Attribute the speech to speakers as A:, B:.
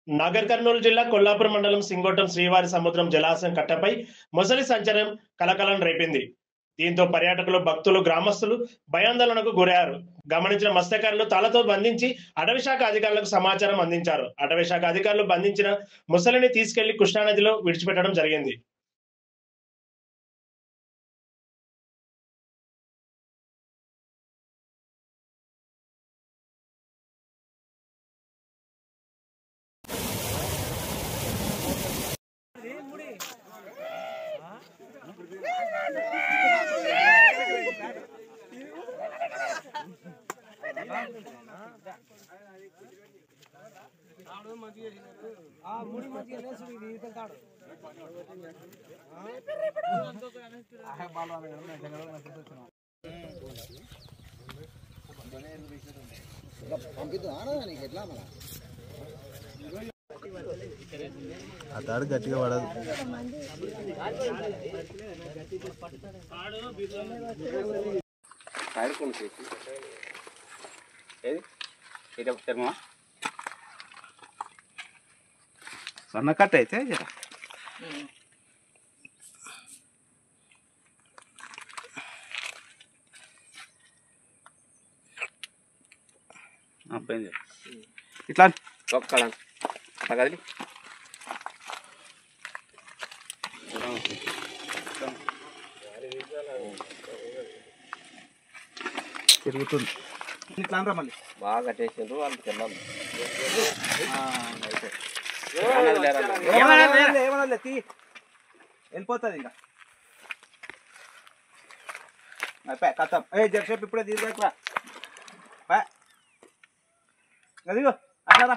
A: నాగర్ కర్నూలు జిల్లా కొల్లాపూర్ మండలం సింగోటం శ్రీవారి సముద్రం జలాశయం కట్టపై మొసలి సంచలనం కలకలం రేపింది. దీంతో పర్యాటకులు, భక్తులు, గ్రామస్తులు భయాందోళనకు గురయ్యారు. గమనించిన మత్స్యకారులు తాళ్లతో బంధించి అటవీ శాఖ అధికారులకు సమాచారం అందించారు. అటవీ శాఖ అధికారులు బంధించిన మొసలిని తీసుకెళ్లి కృష్ణానదిలో విడిచిపెట్టడం జరిగింది.
B: ఆ తాడు గట్టిగా పడదు.
C: సన్న కట్ అయితే జరా ఇట్లా
D: ఒక్కడ అట్లా కదిలి
C: తిరుగుతుంది. ఇట్లా అనరా మళ్ళీ
D: బాగా కట్టేసిండ్రు వాళ్ళు తిన్నాను.
C: ఏమన్నా తీ వెళ్ళిపోతుంది ఇంకా కథం. జరసేపు ఇప్పుడే తీసుకురా అదిగో అట్లా